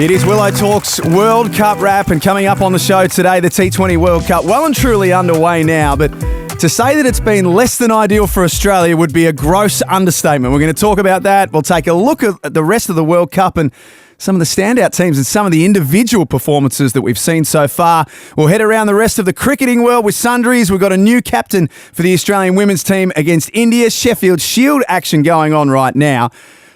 It is Willow Talks World Cup wrap, and coming up on the show today, the T20 World Cup well and truly underway now, but to say that it's been less than ideal for Australia would be a gross understatement. We're going to talk about that. We'll take a look at the rest of the World Cup and some of the standout teams and some of the individual performances that we've seen so far. We'll head around the rest of the cricketing world with Sundries. We've got a new captain for the Australian women's team against India. Sheffield Shield action going on right now.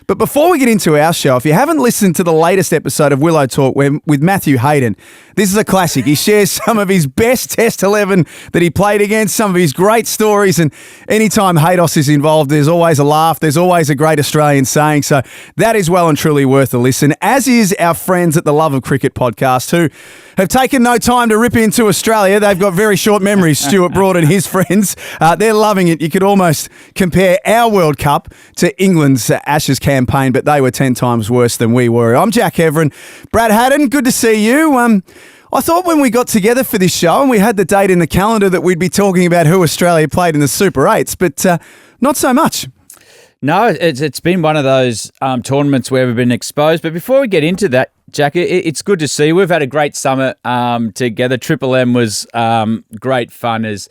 But before we get into our show, if you haven't listened to the latest episode of Willow Talk with Matthew Haddin, this is a classic. He shares some of his best Test 11 that he played against, some of his great stories, and anytime Haydos is involved, there's always a laugh, there's always a great Australian saying, so that is well and truly worth a listen, as is our friends at the Love of Cricket podcast, who have taken no time to rip into Australia. They've got very short memories, Stuart Broad and his friends. They're loving it. You could almost compare our World Cup to England's Ashes campaign, but they were 10 times worse than we were. I'm Jack Heverin. Brad Haddin, good to see you. I thought when we got together for this show and we had the date in the calendar that we'd be talking about who Australia played in the Super 8s, but not so much. No, it's been one of those tournaments where we've been exposed. But before we get into that, Jack, it's good to see. We've had a great summer together. Triple M was great fun as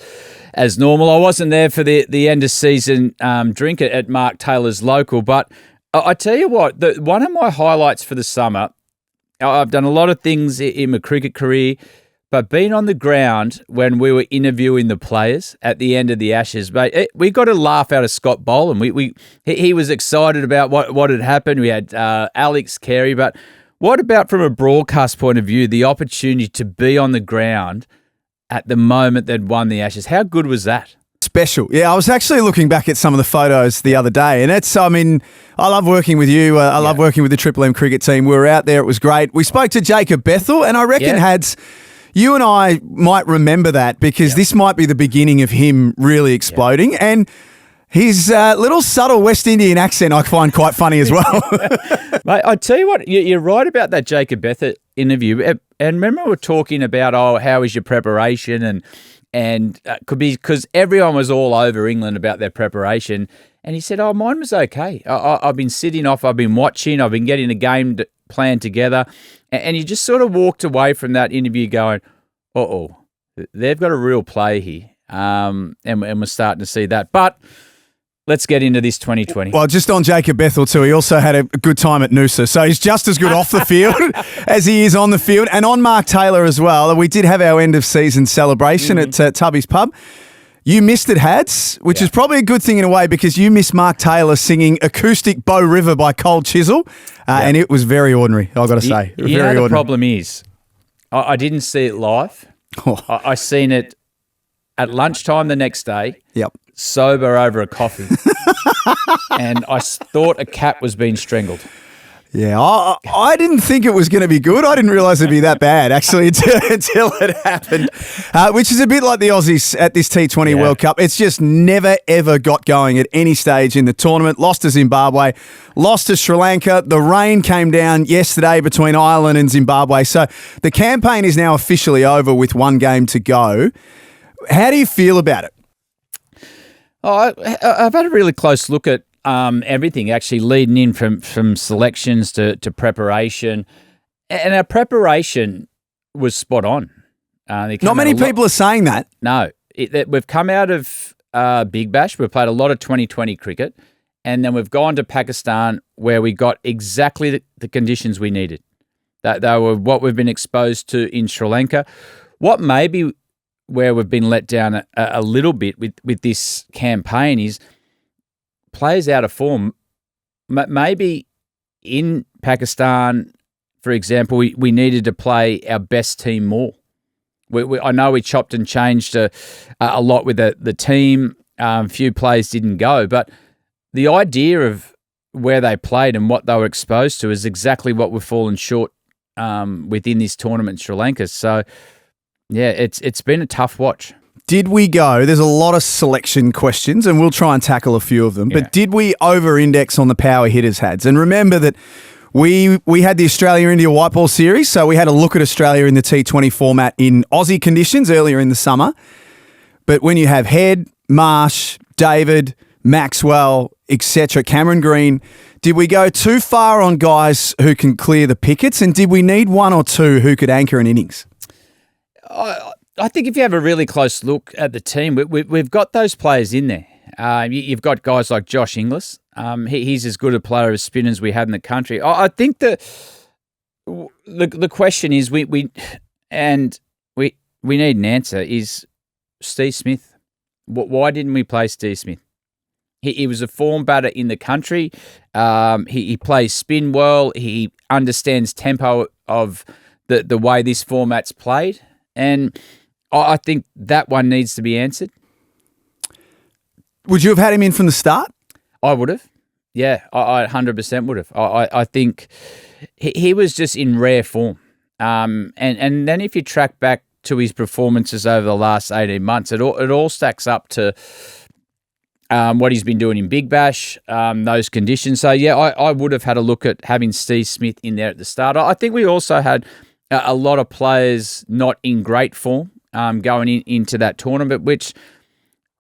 normal. I wasn't there for the end of season drink at Mark Taylor's local, but I tell you what, one of my highlights for the summer, I've done a lot of things in my cricket career, but being on the ground when we were interviewing the players at the end of the Ashes, mate, we got a laugh out of Scott Boland. He was excited about what had happened. We had Alex Carey, but what about from a broadcast point of view, the opportunity to be on the ground at the moment they'd won the Ashes? How good was that? Special. Yeah, I was actually looking back at some of the photos the other day, and I love working with you. I love working with the Triple M cricket team. We were out there. It was great. We spoke to Jacob Bethel, and I reckon, Hads, you and I might remember that because this might be the beginning of him really exploding. And his little subtle West Indian accent I find quite funny as well. Mate, I tell you what, you're right about that Jacob Bethel interview. And remember we were talking about, how is your preparation? And could be because everyone was all over England about their preparation. And he said, mine was okay. I've been sitting off, I've been watching, I've been getting a game planned together. And he just sort of walked away from that interview going, they've got a real play here. And we're starting to see that. But let's get into this 2020. Well, just on Jacob Bethel too, he also had a good time at Noosa. So he's just as good off the field as he is on the field. And on Mark Taylor as well. We did have our end of season celebration at Tubby's Pub. You missed it, Hads, which is probably a good thing in a way because you missed Mark Taylor singing Acoustic Bow River by Cold Chisel. And it was very ordinary, I've got to say. The problem is I didn't see it live. I seen it at lunchtime the next day. Yep. Sober over a coffee. And I thought a cat was being strangled. Yeah, I didn't think it was going to be good. I didn't realise it'd be that bad, actually, until it happened, which is a bit like the Aussies at this T20 World Cup. It's just never, ever got going at any stage in the tournament. Lost to Zimbabwe, lost to Sri Lanka. The rain came down yesterday between Ireland and Zimbabwe. So the campaign is now officially over with one game to go. How do you feel about it? I've had a really close look at everything, actually, leading in from selections to preparation. And our preparation was spot on. Not many people are saying that. No. We've come out of Big Bash. We've played a lot of 2020 cricket. And then we've gone to Pakistan where we got exactly the conditions we needed. They were what we've been exposed to in Sri Lanka. What maybe where we've been let down a little bit with this campaign is players out of form. Maybe in Pakistan, for example, we needed to play our best team more. I know we chopped and changed a lot with the team. A few players didn't go, but the idea of where they played and what they were exposed to is exactly what we've fallen short within this tournament in Sri Lanka. So, yeah, it's been a tough watch. Did we go? There's a lot of selection questions, and we'll try and tackle a few of them. Yeah. But did we over-index on the power hitters, Hads? And remember that we had the Australia-India white ball series, so we had a look at Australia in the T20 format in Aussie conditions earlier in the summer. But when you have Head, Marsh, David, Maxwell, etc. Cameron Green, did we go too far on guys who can clear the pickets, and did we need one or two who could anchor an innings? I think if you have a really close look at the team, we've got those players in there. You've got guys like Josh Inglis. He's as good a player as spin as we have in the country. I think the question is we need an answer is Steve Smith. Why didn't we play Steve Smith? He was a form batter in the country. He plays spin well. He understands tempo of the way this format's played. And I think that one needs to be answered. Would you have had him in from the start? I would have. Yeah, I 100% would have. I think he was just in rare form. And then if you track back to his performances over the last 18 months, it all stacks up to what he's been doing in Big Bash, those conditions. So, yeah, I would have had a look at having Steve Smith in there at the start. I think we also had a lot of players not in great form going into that tournament, which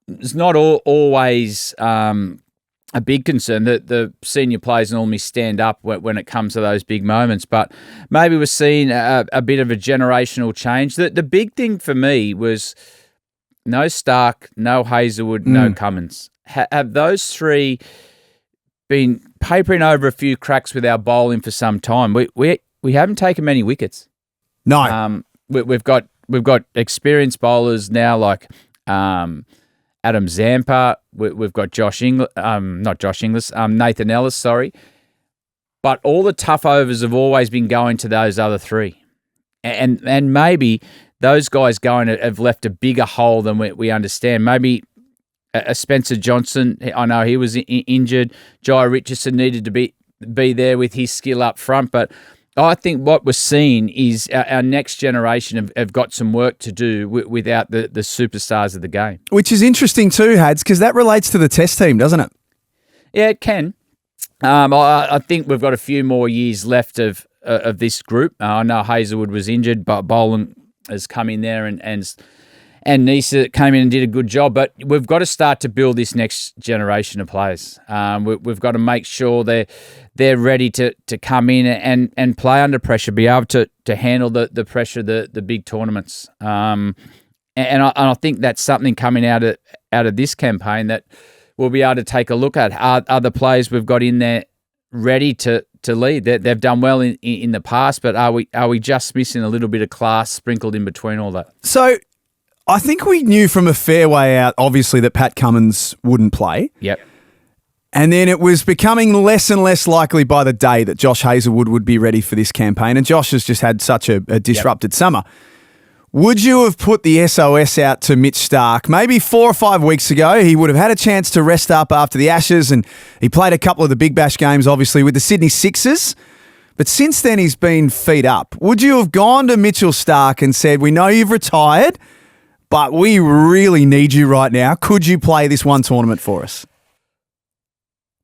is not always a big concern. That the senior players normally stand up when it comes to those big moments, but maybe we're seeing a bit of a generational change. The big thing for me was no Starc, no Hazlewood, no Cummins. Have those three been papering over a few cracks with our bowling for some time? We haven't taken many wickets. No, we've got experienced bowlers now like Adam Zampa. We've got Nathan Ellis. Sorry, but all the tough overs have always been going to those other three, and maybe those guys going have left a bigger hole than we understand. Maybe a Spencer Johnson. I know he was injured. Jai Richardson needed to be there with his skill up front, but I think what we're seeing is our next generation have got some work to do without the superstars of the game. Which is interesting too, Hads, because that relates to the test team, doesn't it? Yeah, it can. I think we've got a few more years left of this group. I know Hazlewood was injured, but Boland has come in there and Nisa came in and did a good job. But we've got to start to build this next generation of players. We've got to make sure they're ready to come in and play under pressure, be able to handle the pressure of the big tournaments. And I think that's something coming out of this campaign that we'll be able to take a look at. Are the players we've got in there ready to lead? They've done well in the past, but are we just missing a little bit of class sprinkled in between all that? So I think we knew from a fair way out, obviously, that Pat Cummins wouldn't play. Yep. And then it was becoming less and less likely by the day that Josh Hazlewood would be ready for this campaign. And Josh has just had such a disrupted summer. Would you have put the SOS out to Mitch Starc maybe 4 or 5 weeks ago? He would have had a chance to rest up after the Ashes, and he played a couple of the Big Bash games, obviously, with the Sydney Sixers. But since then, he's been feet up. Would you have gone to Mitchell Starc and said, we know you've retired, but we really need you right now. Could you play this one tournament for us?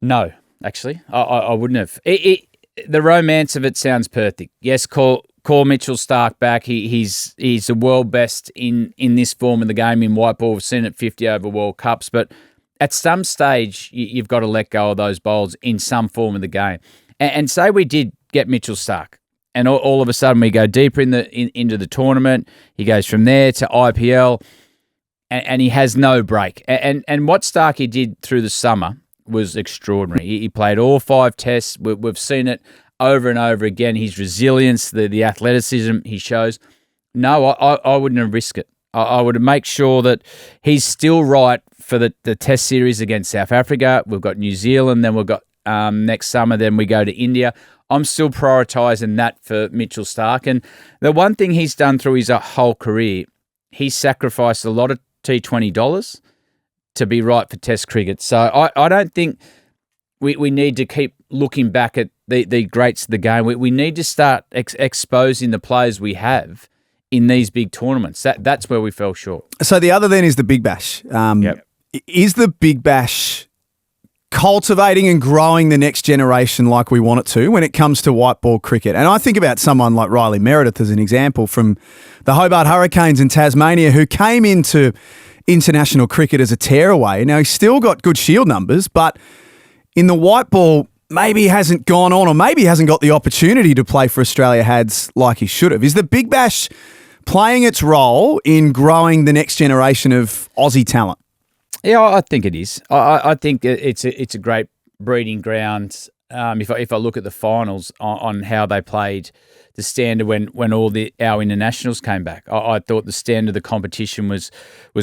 No, actually. I wouldn't have. The romance of it sounds perfect. Yes, call Mitchell Starc back. He's the world best in this form of the game in white ball. We've seen it 50 over World Cups. But at some stage, you've got to let go of those bowls in some form of the game. And say we did get Mitchell Starc, and all of a sudden we go deeper into the tournament. He goes from there to IPL, and he has no break. And what Starkey did through the summer was extraordinary. He played all 5 tests. We've seen it over and over again. His resilience, the athleticism he shows. No, I wouldn't have risked it. I would make sure that he's still right for the test series against South Africa. We've got New Zealand, then we've got next summer, then we go to India. I'm still prioritising that for Mitchell Starc. And the one thing he's done through his whole career, he's sacrificed a lot of T20 to be right for Test cricket. So I don't think we need to keep looking back at the greats of the game. We need to start exposing the players we have in these big tournaments. That's where we fell short. So the other then is the Big Bash. Yep. Is the Big Bash cultivating and growing the next generation like we want it to when it comes to white ball cricket? And I think about someone like Riley Meredith as an example from the Hobart Hurricanes in Tasmania, who came into international cricket as a tearaway. Now, he's still got good shield numbers, but in the white ball, maybe he hasn't gone on or maybe he hasn't got the opportunity to play for Australia Hads like he should have. Is the Big Bash playing its role in growing the next generation of Aussie talent? Yeah, I think it is. I think it's a great breeding ground. If I look at the finals on how they played the standard when all our internationals came back, I thought the standard of the competition was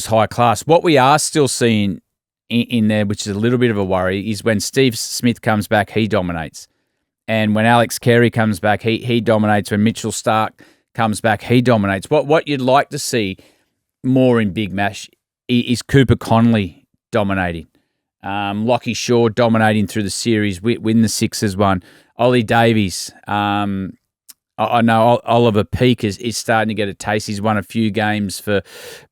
high class. What we are still seeing in there, which is a little bit of a worry, is when Steve Smith comes back, he dominates. And when Alex Carey comes back, he dominates. When Mitchell Starc comes back, he dominates. What you'd like to see more in Big Bash is Cooper Connolly dominating. Lockie Shaw dominating through the series, win the Sixers one. Ollie Davies. I know Oliver Peake is starting to get a taste. He's won a few games for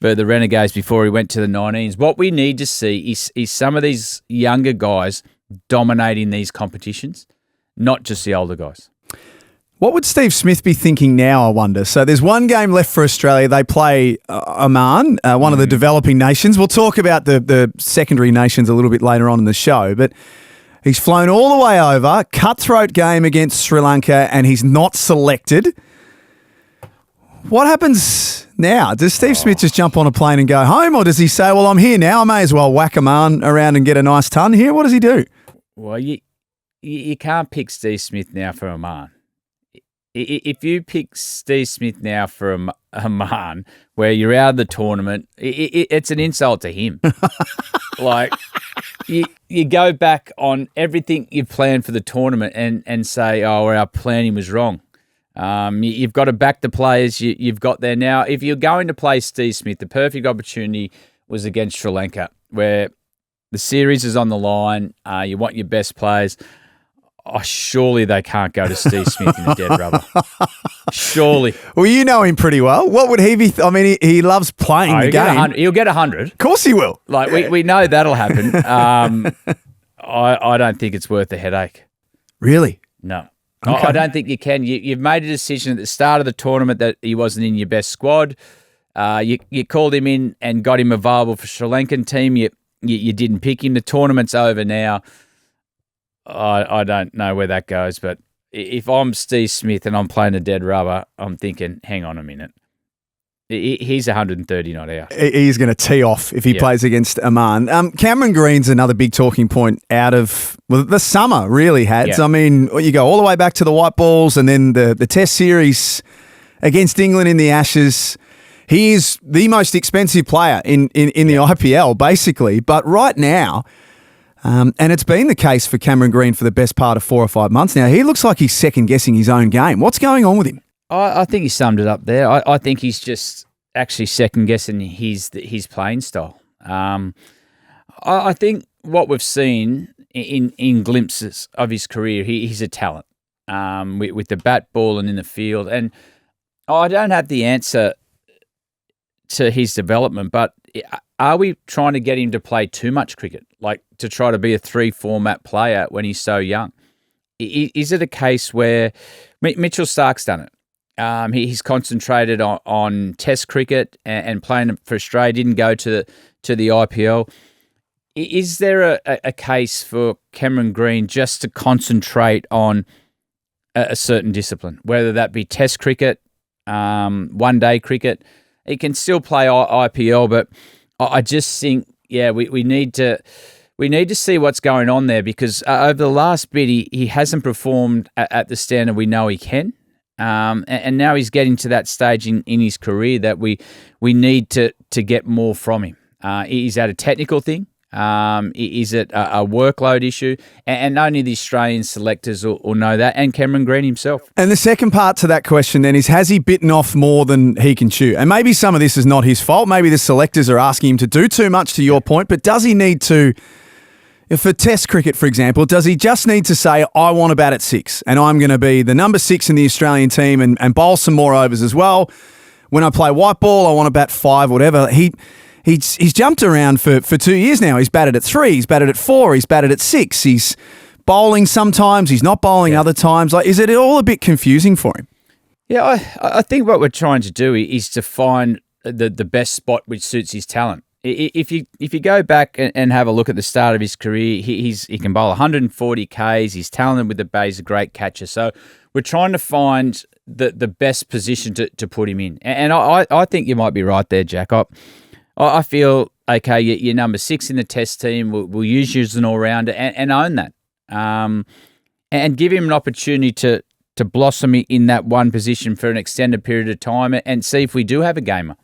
the Renegades before he went to the 19s. What we need to see is some of these younger guys dominating these competitions, not just the older guys. What would Steve Smith be thinking now, I wonder? So there's one game left for Australia. They play Oman, one of the developing nations. We'll talk about the secondary nations a little bit later on in the show, but he's flown all the way over, cutthroat game against Sri Lanka, and he's not selected. What happens now? Does Steve Smith just jump on a plane and go home, or does he say, well, I'm here now, I may as well whack Oman around and get a nice ton here? What does he do? Well, you can't pick Steve Smith now for Oman. If you pick Steve Smith now for Oman, where you're out of the tournament, it's an insult to him. Like, you go back on everything you've planned for the tournament and say, oh, our planning was wrong. You've got to back the players you've got there now. If you're going to play Steve Smith, the perfect opportunity was against Sri Lanka, where the series is on the line. You want your best players. Oh, surely they can't go to Steve Smith in the dead rubber. Surely. Well, you know him pretty well. What would he be? I mean, he loves playing the game. He'll get 100. Of course he will. Like, we know that'll happen. I don't think it's worth the headache. Really? No. Okay. I don't think you can. You've made a decision at the start of the tournament that he wasn't in your best squad. You called him in and got him available for Sri Lankan team. You didn't pick him. The tournament's over now. I don't know where that goes, but if I'm Steve Smith and I'm playing a dead rubber, I'm thinking, hang on a minute. He's 130 not out. He's going to tee off if he plays against Oman. Cameron Green's another big talking point out of the summer, really, Hads. I mean, you go all the way back to the white balls and then the test series against England in the Ashes. He is the most expensive player in the IPL, basically. But right now, and it's been the case for Cameron Green for the best part of 4 or 5 months now, he looks like he's second-guessing his own game. What's going on with him? I think he summed it up there. I think he's just actually second-guessing his playing style. I think what we've seen in glimpses of his career, he's a talent with the bat, ball, and in the field. And I don't have the answer to his development, but are we trying to get him to play too much cricket, like to try to be a 3-format player when he's so young? Is it a case where Mitchell Starc's done it? He's concentrated on Test cricket and playing for Australia, didn't go to the IPL. Is there a case for Cameron Green just to concentrate on a certain discipline, whether that be Test cricket, one-day cricket? He can still play IPL, but I just think, we need to see what's going on there, because over the last bit, he hasn't performed at the standard we know he can. And now he's getting to that stage in his career that we need to get more from him. Is that a technical thing? Is it a workload issue? And only the Australian selectors will know that, and Cameron Green himself. And the second part to that question then is, has he bitten off more than he can chew? And maybe some of this is not his fault. Maybe the selectors are asking him to do too much, to your point, but does he need to, for Test cricket, for example, does he just need to say, I want to bat at 6 and I'm going to be the number 6 in the Australian team and bowl some more overs as well? When I play white ball, I want to bat 5, whatever. He's jumped around for 2 years now. He's batted at 3, he's batted at 4, he's batted at 6. He's bowling sometimes, he's not bowling other times. Like, is it all a bit confusing for him? Yeah, I think what we're trying to do is to find the best spot which suits his talent. If you go back and have a look at the start of his career, he can bowl 140 Ks. He's talented with the bat. He's a great catcher. So we're trying to find the best position to put him in. And I think you might be right there, Jack. I feel, okay, you're number 6 in the test team. We'll use you as an all-rounder and own that. And give him an opportunity to blossom in that one position for an extended period of time and see if we do have a gamer.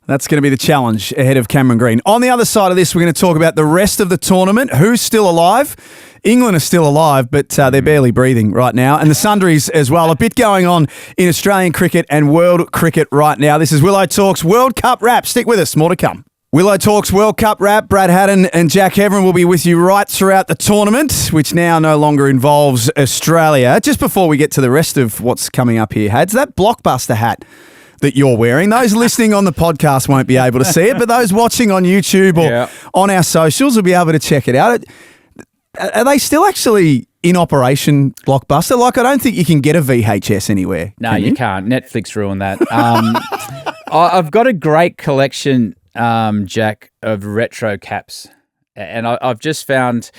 That's going to be the challenge ahead of Cameron Green. On the other side of this, we're going to talk about the rest of the tournament. Who's still alive? England are still alive, but they're barely breathing right now. And the Sundries as well. A bit going on in Australian cricket and world cricket right now. This is Willow Talks World Cup Wrap. Stick with us. More to come. Willow Talks World Cup Wrap. Brad Haddin and Jack Heverin will be with you right throughout the tournament, which now no longer involves Australia. Just before we get to the rest of what's coming up here, Hads, that blockbuster hat that you're wearing. Those listening on the podcast won't be able to see it, but those watching on YouTube or on our socials will be able to check it out. Are they still actually in operation, Blockbuster? Like, I don't think you can get a VHS anywhere. No, you can't. Netflix ruined that. I've got a great collection, Jack, of retro caps, and I've just found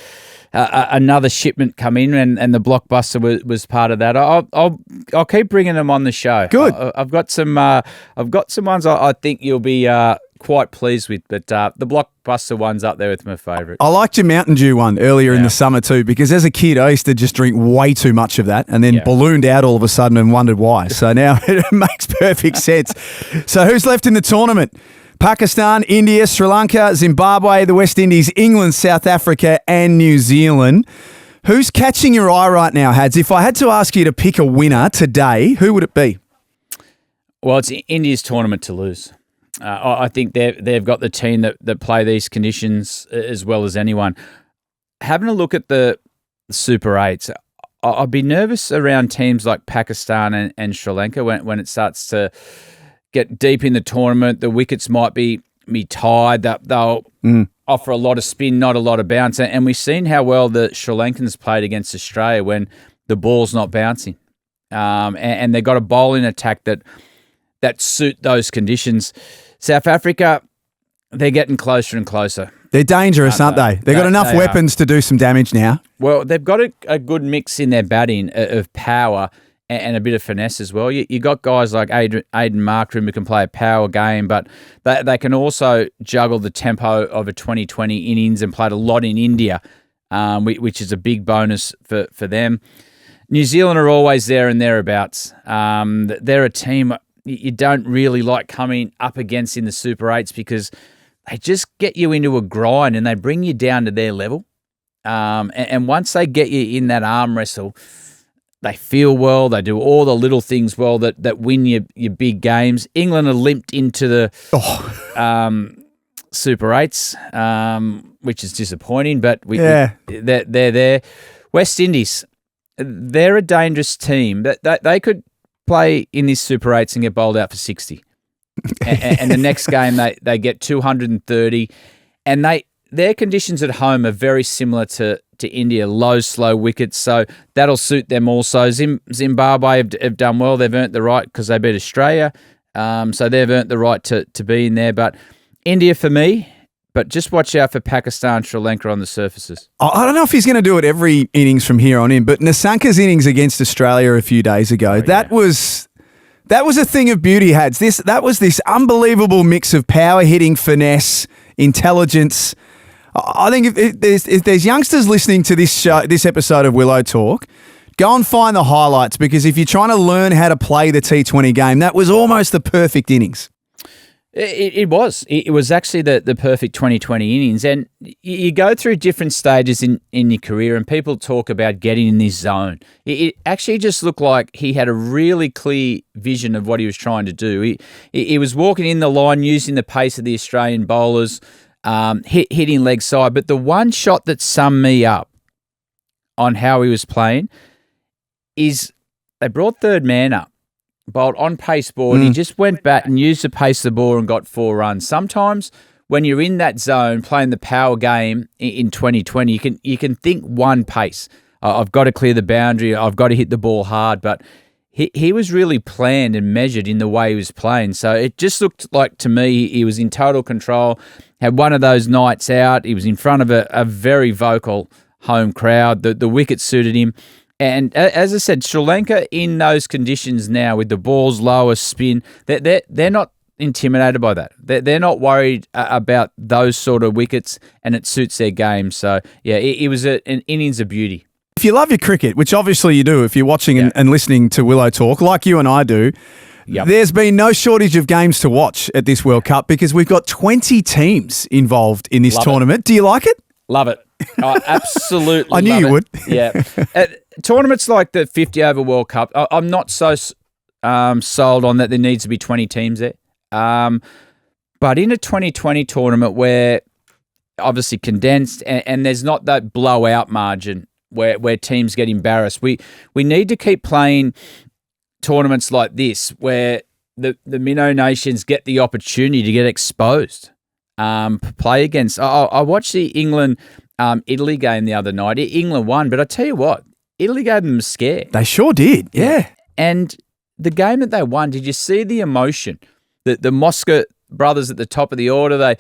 another shipment come in, and the Blockbuster was part of that. I'll keep bringing them on the show. Good. I've got some ones I think you'll be quite pleased with, but the Blockbuster one's up there with my favourite. I liked your Mountain Dew one earlier in the summer too, because as a kid I used to just drink way too much of that and then ballooned out all of a sudden and wondered why. So now it makes perfect sense. So who's left in the tournament? Pakistan, India, Sri Lanka, Zimbabwe, the West Indies, England, South Africa and New Zealand. Who's catching your eye right now, Hads? If I had to ask you to pick a winner today, who would it be? Well, it's India's tournament to lose. I think they've got the team that play these conditions as well as anyone. Having a look at the Super 8s, I'd be nervous around teams like Pakistan and Sri Lanka when it starts to get deep in the tournament. The wickets might be tied. They'll offer a lot of spin, not a lot of bounce. And we've seen how well the Sri Lankans played against Australia when the ball's not bouncing. And they've got a bowling attack that suit those conditions. South Africa, they're getting closer and closer. They're dangerous, aren't they? They've got enough weapons to do some damage now. Well, they've got a good mix in their batting of power and a bit of finesse as well. You got guys like Aiden Markram who can play a power game, but they can also juggle the tempo of a 2020 innings and played a lot in India, which is a big bonus for them. New Zealand are always there and thereabouts. They're a team you don't really like coming up against in the Super 8s because they just get you into a grind and they bring you down to their level. And once they get you in that arm wrestle, they feel well. They do all the little things well that win your big games. England are limped into the Super 8s, which is disappointing, but they're there. West Indies, they're a dangerous team. They could play in this Super 8s and get bowled out for 60. and the next game they get 230. And their conditions at home are very similar to India, low, slow wickets, so that'll suit them also. Zimbabwe have done well. They've earned the right because they beat Australia, so they've earned the right to be in there. But India for me, but just watch out for Pakistan, Sri Lanka on the surfaces. I don't know if he's going to do it every innings from here on in, but Nasanka's innings against Australia a few days ago, that was a thing of beauty, Hads. That was this unbelievable mix of power hitting, finesse, intelligence. I think if there's youngsters listening to this episode of Willow Talk, go and find the highlights, because if you're trying to learn how to play the T20 game, that was almost the perfect innings. It was. It was actually the perfect 2020 innings. And you go through different stages in your career and people talk about getting in this zone. It actually just looked like he had a really clear vision of what he was trying to do. He was walking in the line using the pace of the Australian bowlers, hitting leg side. But the one shot that summed me up on how he was playing is they brought third man up, bowled on pace ball, and he just went back and used the pace of the ball and got 4 runs. Sometimes when you're in that zone playing the power game in 2020, you can think one pace. I've got to clear the boundary. I've got to hit the ball hard. But he was really planned and measured in the way he was playing. So it just looked like to me he was in total control, had one of those nights out. He was in front of a very vocal home crowd. The wicket suited him. And as I said, Sri Lanka in those conditions now with the ball's lower spin, they're not intimidated by that. They're not worried about those sort of wickets, and it suits their game. So, yeah, it was an innings of beauty. If you love your cricket, which obviously you do if you're watching and listening to Willow talk, like you and I do, there's been no shortage of games to watch at this World Cup because we've got 20 teams involved in this tournament. Do you like it? Love it. I absolutely I knew you would. Yeah. Tournaments like the 50-over World Cup, I'm not so sold on that there needs to be 20 teams there. But in a 2020 tournament where obviously condensed and there's not that blowout margin where teams get embarrassed, we need to keep playing tournaments like this where the minnow nations get the opportunity to get exposed, play against. I watched the England-Italy game the other night. England won, but I tell you what, Italy gave them a scare. They sure did, yeah. And the game that they won, did you see the emotion? The Mosca brothers at the top of the order,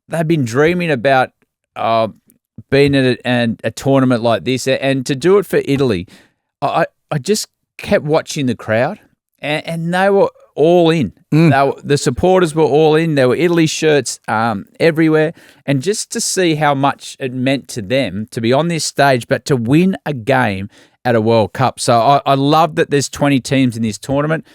they've been dreaming about being at a tournament like this, and to do it for Italy, I just kept watching the crowd, and they were all in. The supporters were all in. There were Italy shirts everywhere, and just to see how much it meant to them to be on this stage, but to win a game at a World Cup. So I love that there's 20 teams in this tournament.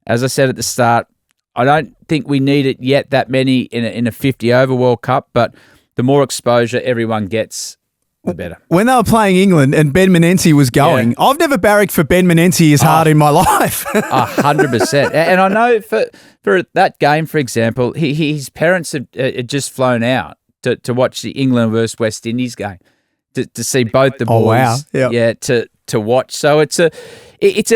As I said at the start, I don't think we need it yet, that many in a 50-over World Cup, but the more exposure everyone gets, the better. When they were playing England and Ben Menenzi was going, I've never barracked for Ben Menenzi as hard in my life. 100%. And I know for that game, for example, his parents had just flown out to watch the England versus West Indies game, to see both the boys. Oh, wow. Yeah, to watch. So it's a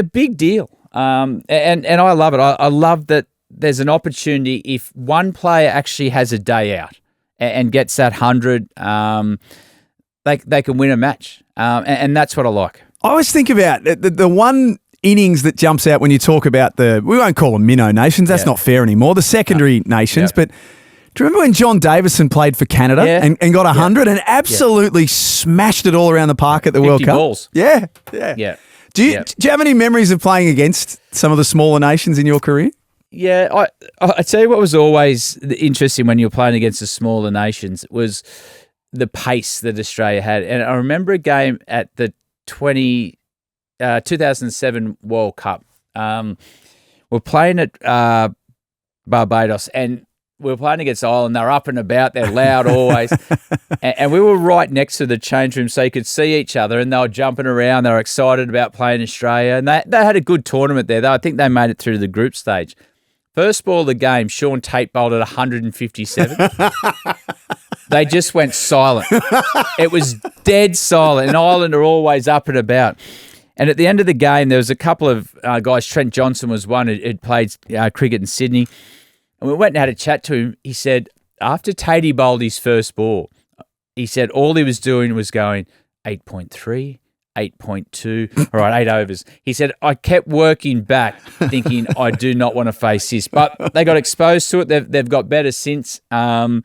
big deal. And I love it. I love that there's an opportunity if one player actually has a day out and gets that 100, they can win a match. And that's what I like. I always think about the one innings that jumps out when you talk about we won't call them minnow nations, that's not fair anymore, the secondary nations, but do you remember when John Davison played for Canada and got 100 and absolutely smashed it all around the park at the World Cup? Balls. Yeah. Do you have any memories of playing against some of the smaller nations in your career? Yeah, I tell you what was always interesting when you were playing against the smaller nations was the pace that Australia had. And I remember a game at the 2007 World Cup. We're playing at Barbados, and we were playing against Ireland. They're up and about. They're loud always. and we were right next to the change room so you could see each other, and they were jumping around. They were excited about playing Australia. And they had a good tournament there. I think they made it through to the group stage. First ball of the game, Sean Tate bowled at 157. They just went silent. It was dead silent, and Ireland are always up and about. And at the end of the game, there was a couple of guys. Trent Johnson was one who'd played cricket in Sydney. And we went and had a chat to him. He said, after Tatey bowled his first ball, he said all he was doing was going 8.3, 8.2, all right, 8 overs. He said, I kept working back thinking I do not want to face this. But they got exposed to it. They've got better since. But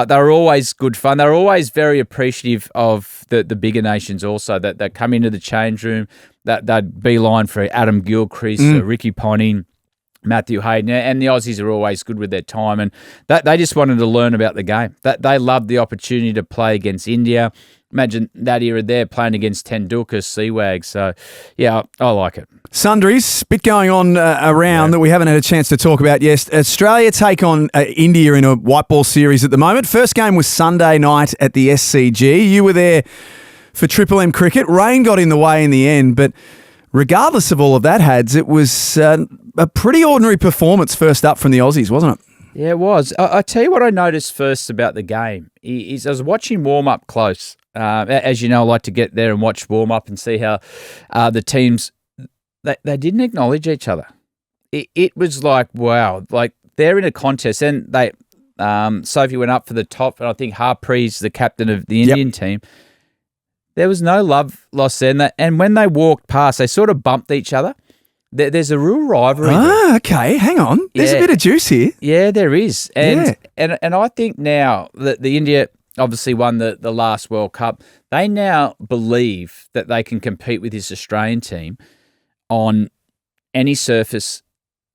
they were always good fun. They were always very appreciative of the bigger nations also, that come into the change room, that they'd beeline for Adam Gilchrist, Ricky Ponting, Matthew Hayden, and the Aussies are always good with their time, and that they just wanted to learn about the game. That they loved the opportunity to play against India. Imagine that era there playing against Tendulkar, Seawag. So, yeah, I like it. Sundries, bit going on around that we haven't had a chance to talk about. Yes, Australia take on India in a white ball series at the moment. First game was Sunday night at the SCG. You were there for Triple M cricket. Rain got in the way in the end, but regardless of all of that, Hads, it was a pretty ordinary performance first up from the Aussies, wasn't it? Yeah, it was. I tell you what I noticed first about the game is I was watching warm-up close. As you know, I like to get there and watch warm-up and see how the teams, they didn't acknowledge each other. It was like, wow, like they're in a contest. And Sophie went up for the top, and I think Harpreet's the captain of the Indian team. There was no love lost there. And when they walked past, they sort of bumped each other. There's a real rivalry there. Ah, okay. Hang on. There's a bit of juice here. Yeah, there is. And I think now that the India obviously won the last World Cup, they now believe that they can compete with this Australian team on any surface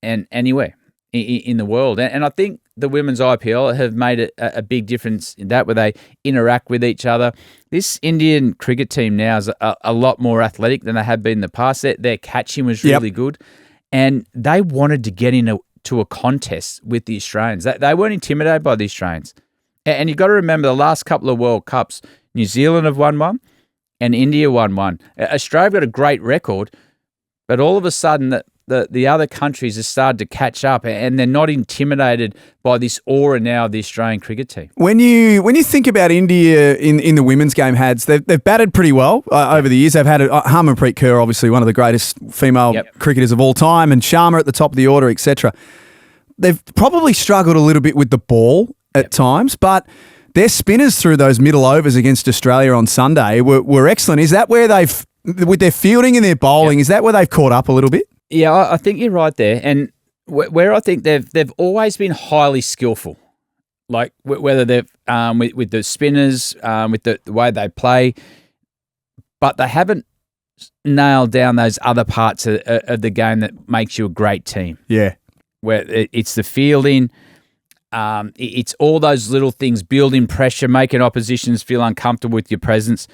and anywhere in the world. And I think the women's IPL have made a big difference in that, where they interact with each other. This Indian cricket team now is a lot more athletic than they have been in the past. Their catching was really good, and they wanted to get into a contest with the Australians. They weren't intimidated by the Australians. And you've got to remember the last couple of World Cups, New Zealand have won one and India won one. Australia got a great record, but all of a sudden the other countries have started to catch up, and they're not intimidated by this aura now of the Australian cricket team. When you think about India in the women's game, Hads, they've batted pretty well over the years. They've had Harmanpreet Kaur, obviously one of the greatest female cricketers of all time, and Sharma at the top of the order, etc. They've probably struggled a little bit with the ball at times, but their spinners through those middle overs against Australia on Sunday were excellent. Is that where they've, with their fielding and their bowling, is that where they've caught up a little bit? Yeah, I think you're right there. And where I think they've always been highly skillful, like whether they've with the spinners, with the way they play, but they haven't nailed down those other parts of the game that makes you a great team. Yeah. Where it's the fielding, it's all those little things, building pressure, making oppositions feel uncomfortable with your presence.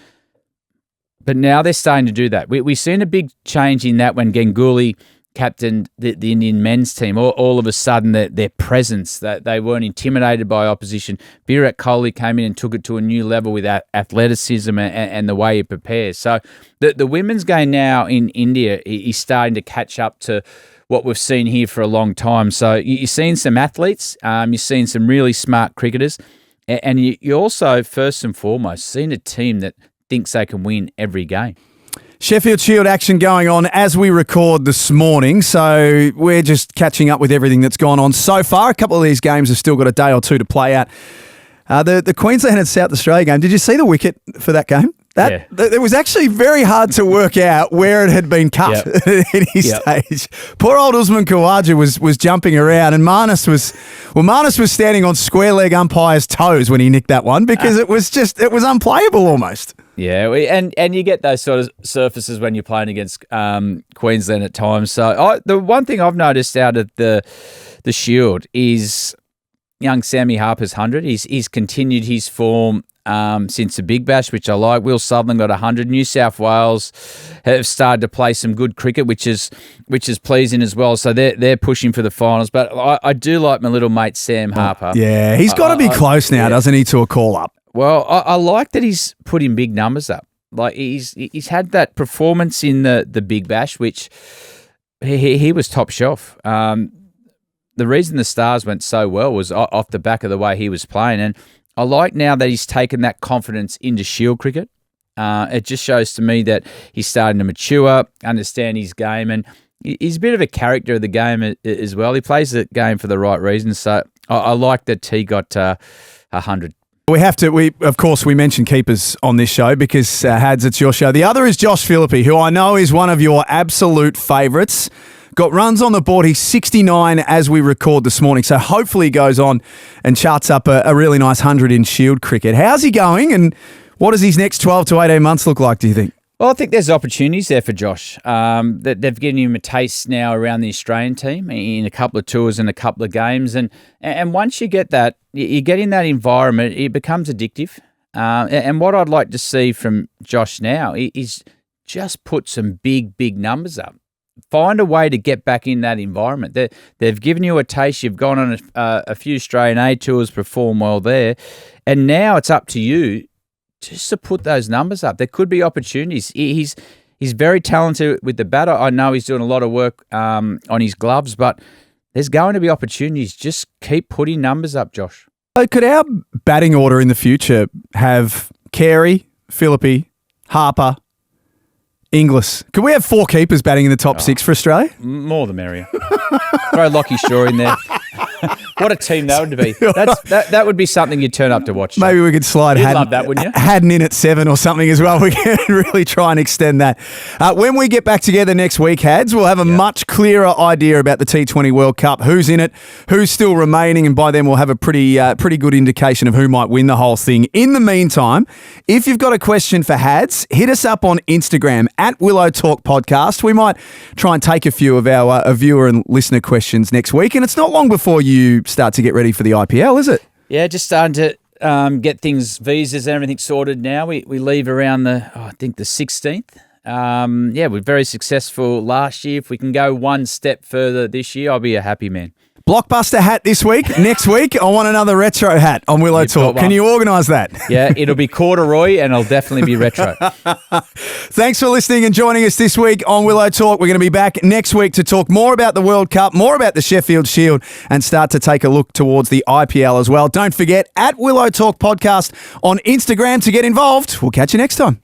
But now they're starting to do that. We've seen a big change in that when Ganguly captained the Indian men's team. All of a sudden, their presence, that they weren't intimidated by opposition. Virat Kohli came in and took it to a new level with athleticism and the way he prepares. So the women's game now in India is starting to catch up to what we've seen here for a long time. So you're seeing some athletes, you're seeing some really smart cricketers, and you also, first and foremost, seeing a team that thinks they can win every game. Sheffield Shield action going on as we record this morning, so we're just catching up with everything that's gone on so far. A couple of these games have still got a day or two to play out. The Queensland and South Australia game, did you see the wicket for that game? It was actually very hard to work out where it had been cut at any stage. Poor old Usman Khawaja was jumping around, and Marnus was standing on square leg umpire's toes when he nicked that one, because it was unplayable almost. Yeah, and you get those sort of surfaces when you're playing against Queensland at times. So the one thing I've noticed out of the Shield is young Sammy Harper's 100. He's continued his form since the Big Bash, which I like. Will Sutherland got 100. New South Wales have started to play some good cricket, which is pleasing as well. So they're pushing for the finals. But I do like my little mate Sam Harper. Yeah, he's got to be close now, doesn't he, to a call-up? Well, I like that he's putting big numbers up. Like he's had that performance in the Big Bash, which he was top shelf. The reason the Stars went so well was off the back of the way he was playing, and I like now that he's taken that confidence into Shield cricket. It just shows to me that he's starting to mature, understand his game, and he's a bit of a character of the game as well. He plays the game for the right reasons, so I like that he got 100. We mention keepers on this show because, Hads, it's your show. The other is Josh Philippe, who I know is one of your absolute favourites. Got runs on the board. He's 69 as we record this morning, so hopefully he goes on and charts up a really nice 100 in Shield cricket. How's he going, and what does his next 12 to 18 months look like, do you think? Well, I think there's opportunities there for Josh. They've given him a taste now around the Australian team in a couple of tours and a couple of games. And once you get that, you get in that environment, it becomes addictive. And what I'd like to see from Josh now is just put some big numbers up. Find a way to get back in that environment. They've given you a taste. You've gone on a few Australian A tours, performed well there. And now it's up to you just to put those numbers up. There could be opportunities. He's very talented with the batter. I know he's doing a lot of work on his gloves, but there's going to be opportunities. Just keep putting numbers up, Josh. Could our batting order in the future have Carey, Philippe, Harper, Inglis? Could we have 4 keepers batting in the top 6 for Australia? More the merrier. Throw Lockie Shaw in there. What a team that would be. That would be something you'd turn up to watch. Maybe we could slide You'd Haddin, love that, wouldn't you? Haddin in at 7 or something as well. We can really try and extend that. When we get back together next week, Hads, we'll have a much clearer idea about the T20 World Cup, who's in it, who's still remaining, and by then we'll have a pretty good indication of who might win the whole thing. In the meantime, if you've got a question for Hads, hit us up on Instagram at Willow Talk Podcast. We might try and take a few of our viewer and listener questions next week, and it's not long before you start to get ready for the IPL, is it? Yeah, just starting to get things, visas and everything sorted now. We leave around the 16th. We're very successful last year. If we can go one step further this year, I'll be a happy man. Blockbuster hat this week. Next week, I want another retro hat on Willow Talk. Can you organise that? Yeah, it'll be corduroy and it'll definitely be retro. Thanks for listening and joining us this week on Willow Talk. We're going to be back next week to talk more about the World Cup, more about the Sheffield Shield, and start to take a look towards the IPL as well. Don't forget, at Willow Talk Podcast on Instagram to get involved. We'll catch you next time.